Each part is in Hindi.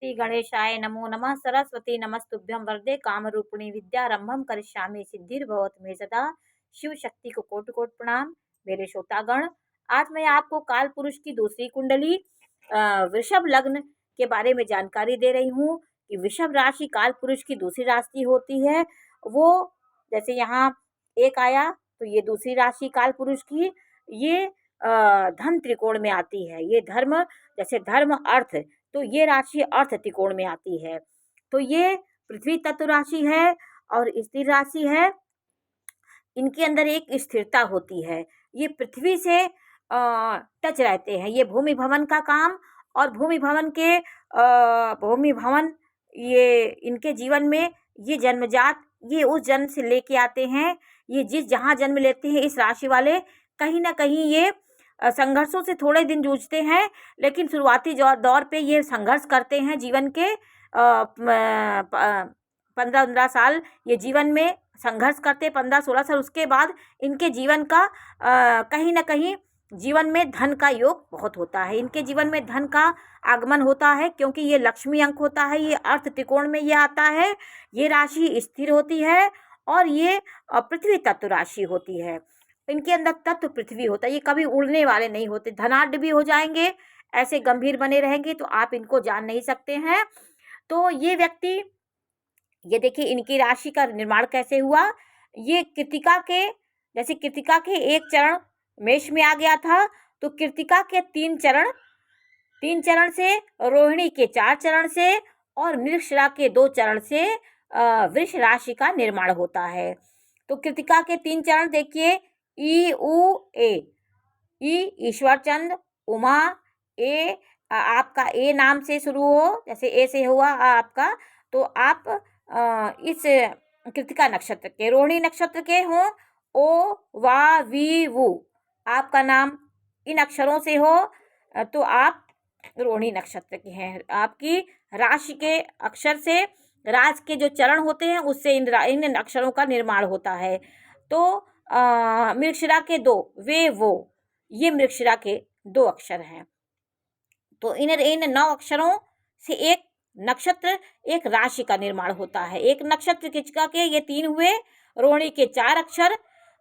श्री गणेशाय नमो नमः। सरस्वती नमस्तुभ्यं वरदे कामरूपिणी विद्यारंभम करिष्यामि सिद्धिर्भवतु मे सदा। शिव शक्ति को कोटि कोटि प्रणाम। मेरे श्रोतागण, आज मैं आपको काल पुरुष की दूसरी कुंडली वृषभ लग्न के बारे में जानकारी दे रही हूँ कि वृषभ राशि काल पुरुष की दूसरी राशि होती है। वो जैसे यहाँ एक आया तो ये दूसरी राशि काल पुरुष की ये धन त्रिकोण में आती है। ये धर्म, जैसे धर्म अर्थ, तो ये राशि अर्थ त्रिकोण में आती है। तो ये पृथ्वी तत्व राशि है और स्थिर राशि है। इनके अंदर एक स्थिरता होती है। ये पृथ्वी से टच रहते हैं। ये भूमि भवन का काम और भूमि भवन ये इनके जीवन में ये जन्मजात, ये उस जन्म से लेके आते हैं। ये जहाँ जन्म लेते हैं इस राशि वाले, कहीं ना कहीं ये संघर्षों से थोड़े दिन जूझते हैं, लेकिन शुरुआती दौर पे ये संघर्ष करते हैं। जीवन के 15-15 साल ये जीवन में संघर्ष करते, 15-16 साल। उसके बाद इनके जीवन का कहीं ना कहीं जीवन में धन का योग बहुत होता है। इनके जीवन में धन का आगमन होता है, क्योंकि ये लक्ष्मी अंक होता है। ये अर्थ त्रिकोण में ये आता है। ये राशि स्थिर होती है और ये पृथ्वी तत्व राशि होती है। इनके अंदर तत्व पृथ्वी होता है। ये कभी उड़ने वाले नहीं होते। धनाढ्य भी हो जाएंगे, ऐसे गंभीर बने रहेंगे तो आप इनको जान नहीं सकते हैं। तो ये व्यक्ति, ये देखिए इनकी राशि का निर्माण कैसे हुआ। ये कृतिका के, जैसे कृतिका के एक चरण मेष में आ गया था, तो कृतिका के 3 चरण से, रोहिणी के 4 चरण से और मृगशिरा के 2 चरण से वृष राशि का निर्माण होता है। तो कृतिका के 3 चरण देखिए, ई उ ए। ई ईश्वर चंद, उमा, ए आपका ए नाम से शुरू हो, जैसे ए से हुआ आपका, तो आप इस कृतिका नक्षत्र के, रोहिणी नक्षत्र के हों, ओ वा वी वु, आपका नाम इन अक्षरों से हो तो आप रोहिणी नक्षत्र के हैं। आपकी राशि के अक्षर से, राज के जो चरण होते हैं उससे इन अक्षरों का निर्माण होता है। तो मृगशिरा के 2 वे वो, ये मृगशिरा के 2 अक्षर हैं। तो इन 9 अक्षरों से एक नक्षत्र, एक राशि का निर्माण होता है। एक नक्षत्र कृतिका के ये 3 हुए, रोहिणी के 4 अक्षर,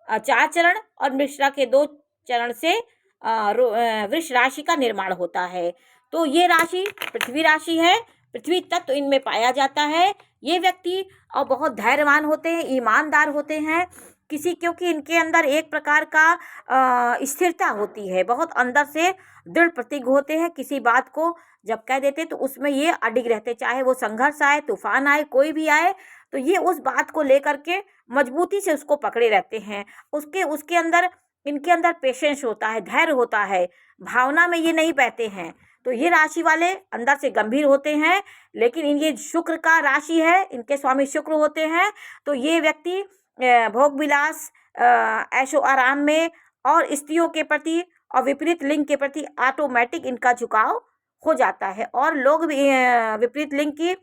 4 चरण और मृगशिरा के 2 चरण से वृष राशि का निर्माण होता है। तो ये राशि पृथ्वी राशि है। पृथ्वी तत्व इनमें पाया जाता है। ये व्यक्ति और बहुत धैर्यवान होते हैं, ईमानदार होते हैं। क्योंकि इनके अंदर एक प्रकार का स्थिरता होती है, बहुत अंदर से दृढ़ प्रतिज्ञ होते हैं। किसी बात को जब कह देते तो उसमें ये अडिग रहते, चाहे वो संघर्ष आए, तूफान आए, कोई भी आए, तो ये उस बात को लेकर के मजबूती से उसको पकड़े रहते हैं। उसके अंदर, इनके अंदर पेशेंस होता है, धैर्य होता है, भावना में ये नहीं बहते हैं। तो ये राशि वाले अंदर से गंभीर होते हैं, लेकिन ये शुक्र का राशि है, इनके स्वामी शुक्र होते हैं। तो ये व्यक्ति भोग विलास, ऐशो आराम में और स्त्रियों के प्रति और विपरीत लिंग के प्रति ऑटोमेटिक इनका झुकाव हो जाता है। और लोग भी विपरीत लिंग की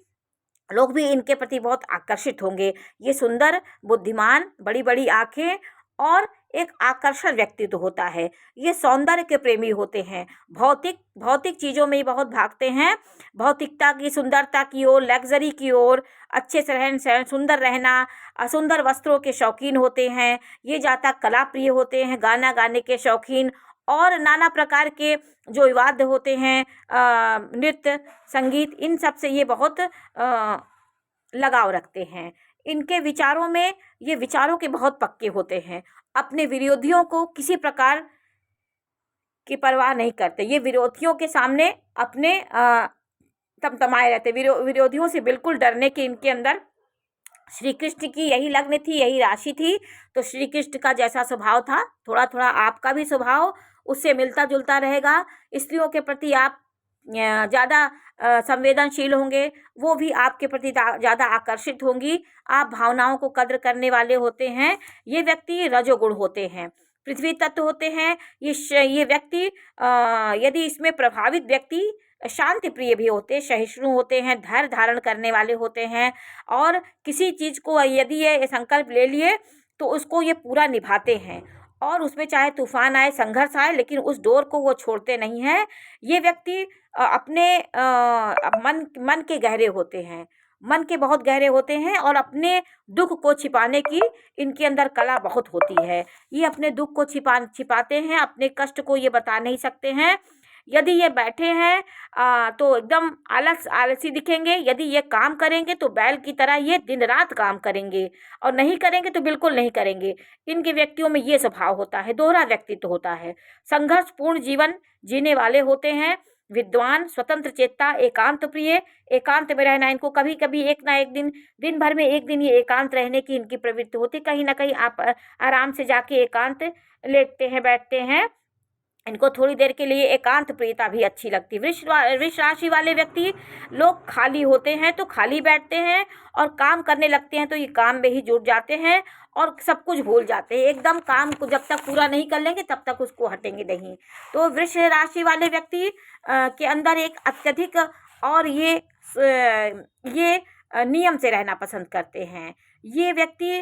लोग भी इनके प्रति बहुत आकर्षित होंगे। ये सुंदर, बुद्धिमान, बड़ी बड़ी आंखें और एक आकर्षण व्यक्तित्व होता है। ये सौंदर्य के प्रेमी होते हैं। भौतिक चीज़ों में बहुत भागते हैं, भौतिकता की, सुंदरता की ओर, लग्जरी की ओर, अच्छे से रहन सहन, सुंदर रहना, सुंदर वस्त्रों के शौकीन होते हैं। ये ज़्यादा कला प्रिय होते हैं, गाना गाने के शौकीन, और नाना प्रकार के जो वाद्य होते हैं, नृत्य, संगीत, इन सब से ये बहुत लगाव रखते हैं। इनके विचारों में, ये विचारों के बहुत पक्के होते हैं। अपने विरोधियों को किसी प्रकार की परवाह नहीं करते। ये विरोधियों के सामने अपने तमतमाए रहते। विरोधियों से बिल्कुल डरने की इनके अंदर, श्री कृष्ण की यही लग्न थी, यही राशि थी, तो श्री कृष्ण का जैसा स्वभाव था, थोड़ा थोड़ा आपका भी स्वभाव उससे मिलता जुलता रहेगा। स्त्रियों के प्रति आप ज़्यादा संवेदनशील होंगे, वो भी आपके प्रति ज़्यादा आकर्षित होंगी। आप भावनाओं को कद्र करने वाले होते हैं। ये व्यक्ति रजोगुण होते हैं, पृथ्वी तत्व होते हैं। ये व्यक्ति यदि इसमें प्रभावित व्यक्ति शांति प्रिय भी होते, सहिष्णु होते हैं, धैर्य धारण करने वाले होते हैं, और किसी चीज़ को यदि ये संकल्प ले लिए तो उसको ये पूरा निभाते हैं। और उसमें चाहे तूफान आए, संघर्ष आए, लेकिन उस डोर को वो छोड़ते नहीं हैं। ये व्यक्ति अपने मन के गहरे होते हैं, मन के बहुत गहरे होते हैं और अपने दुख को छिपाने की इनके अंदर कला बहुत होती है। ये अपने दुख को छिपाते हैं, अपने कष्ट को ये बता नहीं सकते हैं। यदि ये बैठे हैं तो एकदम आलसी दिखेंगे। यदि ये काम करेंगे तो बैल की तरह ये दिन रात काम करेंगे, और नहीं करेंगे तो बिल्कुल नहीं करेंगे। इनके व्यक्तियों में ये स्वभाव होता है, दोहरा व्यक्तित्व होता है। संघर्षपूर्ण जीवन जीने वाले होते हैं, विद्वान, स्वतंत्र चेता, एकांत प्रिय। एकांत में रहना इनको कभी कभी एक ना एक दिन, दिन भर में एक दिन ये एकांत रहने की इनकी प्रवृत्ति होती। कहीं ना कहीं आप आराम से जाके एकांत लेटते हैं, बैठते हैं। इनको थोड़ी देर के लिए एकांत प्रियता भी अच्छी लगती है। वृष राशि वाले व्यक्ति लोग खाली होते हैं तो खाली बैठते हैं, और काम करने लगते हैं तो ये काम में ही जुट जाते हैं और सब कुछ भूल जाते हैं। एकदम काम को जब तक पूरा नहीं कर लेंगे तब तक उसको हटेंगे नहीं। तो वृष राशि वाले व्यक्ति के अंदर एक अत्यधिक, और ये नियम से रहना पसंद करते हैं। ये व्यक्ति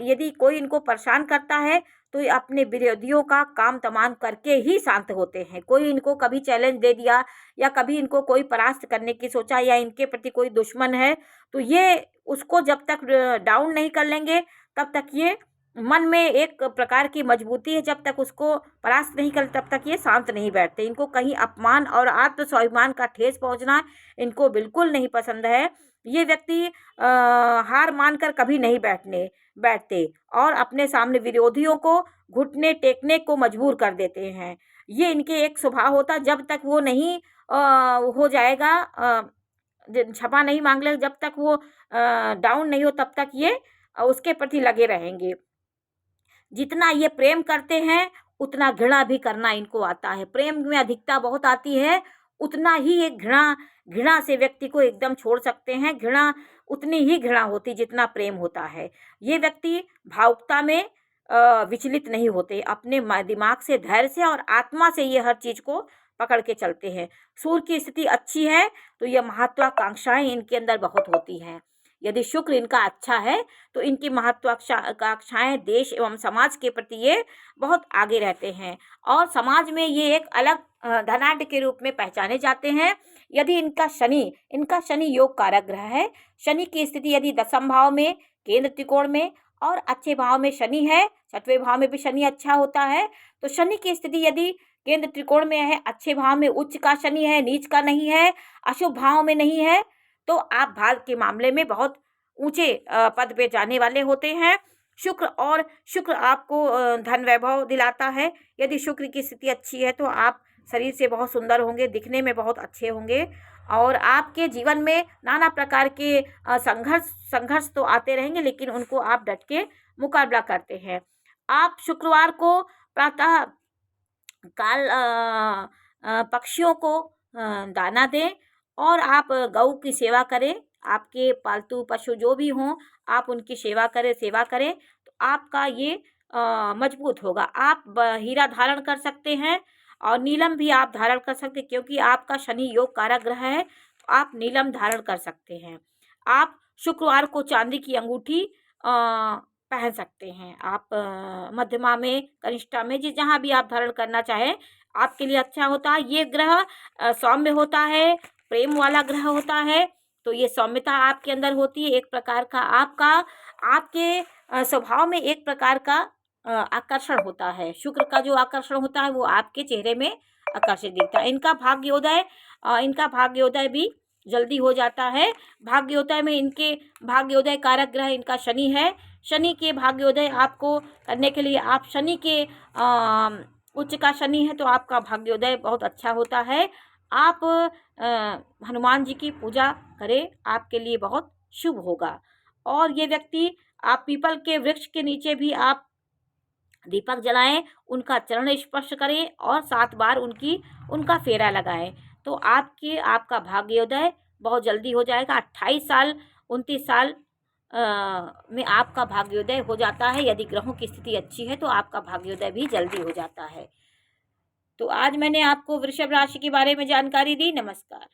यदि कोई इनको परेशान करता है तो ये अपने विरोधियों का काम तमाम करके ही शांत होते हैं। कोई इनको कभी चैलेंज दे दिया या कभी इनको कोई परास्त करने की सोचा या इनके प्रति कोई दुश्मन है, तो ये उसको जब तक डाउन नहीं कर लेंगे तब तक ये मन में एक प्रकार की मजबूती है। जब तक उसको परास्त नहीं कर तब तक ये शांत नहीं बैठते। इनको कहीं अपमान और आत्म स्वाभिमान का ठेस पहुंचना इनको बिल्कुल नहीं पसंद है। ये व्यक्ति हार मानकर कभी नहीं बैठते और अपने सामने विरोधियों को घुटने टेकने को मजबूर कर देते हैं। ये इनके एक स्वभाव होता है। जब तक वो नहीं हो जाएगा, क्षमा नहीं मांग ले, जब तक वो डाउन नहीं हो तब तक ये उसके प्रति लगे रहेंगे। जितना ये प्रेम करते हैं उतना घृणा भी करना इनको आता है। प्रेम में अधिकता बहुत आती है, उतना ही ये घृणा से व्यक्ति को एकदम छोड़ सकते हैं। उतनी ही घृणा होती जितना प्रेम होता है। ये व्यक्ति भावुकता में विचलित नहीं होते। अपने दिमाग से, धैर्य से और आत्मा से ये हर चीज़ को पकड़ के चलते हैं। सूर्य की स्थिति अच्छी है तो यह महत्वाकांक्षाएं इनके अंदर बहुत होती हैं। यदि शुक्र इनका अच्छा है तो इनकी महत्वाकांक्षाएं देश एवं समाज के प्रति ये बहुत आगे रहते हैं, और समाज में ये एक अलग धनाढ्य के रूप में पहचाने जाते हैं। यदि इनका शनि योग कारक ग्रह है। शनि की स्थिति यदि दशम भाव में, केंद्र त्रिकोण में और अच्छे भाव में शनि है, छठवें भाव में भी शनि अच्छा होता है, तो शनि की स्थिति यदि केंद्र त्रिकोण में है, अच्छे भाव में उच्च का शनि है, नीच का नहीं है, अशुभ भाव में नहीं है, तो आप भाग्य के मामले में बहुत ऊंचे पद पे जाने वाले होते हैं। शुक्र आपको धन वैभव दिलाता है। यदि शुक्र की स्थिति अच्छी है तो आप शरीर से बहुत सुंदर होंगे, दिखने में बहुत अच्छे होंगे, और आपके जीवन में नाना प्रकार के संघर्ष तो आते रहेंगे, लेकिन उनको आप डट के मुकाबला करते हैं। आप शुक्रवार को प्रातः काल पक्षियों को दाना दें और आप गौ की सेवा करें। आपके पालतू पशु जो भी हों आप उनकी सेवा करें तो आपका ये मजबूत होगा। आप हीरा धारण कर सकते हैं और नीलम भी आप धारण कर सकते हैं, क्योंकि आपका शनि योग कारक ग्रह है, तो आप नीलम धारण कर सकते हैं। आप शुक्रवार को चांदी की अंगूठी पहन सकते हैं। आप मध्यमा में, कनिष्ठा में, जहाँ भी आप धारण करना चाहें आपके लिए अच्छा होता है। ये ग्रह सौम्य होता है, प्रेम वाला ग्रह होता है, तो ये सौम्यता आपके अंदर होती है। एक प्रकार का आपके स्वभाव में एक प्रकार का आकर्षण होता है। शुक्र का जो आकर्षण होता है वो आपके चेहरे में आकर्षित दिखता है। इनका भाग्योदय भी जल्दी हो जाता है। भाग्योदय में इनके भाग्योदय कारक ग्रह इनका शनि है। शनि के भाग्योदय आपको करने के लिए आप शनि के उच्च का शनि है तो आपका भाग्योदय बहुत अच्छा होता है। आप हनुमान जी की पूजा करें, आपके लिए बहुत शुभ होगा। और ये व्यक्ति, आप पीपल के वृक्ष के नीचे भी आप दीपक जलाएं, उनका चरण स्पर्श करें और 7 बार उनका फेरा लगाएं, तो आपका भाग्योदय बहुत जल्दी हो जाएगा। 29 साल में आपका भाग्योदय हो जाता है। यदि ग्रहों की स्थिति अच्छी है तो आपका भाग्योदय भी जल्दी हो जाता है। तो आज मैंने आपको वृषभ राशि के बारे में जानकारी दी। नमस्कार।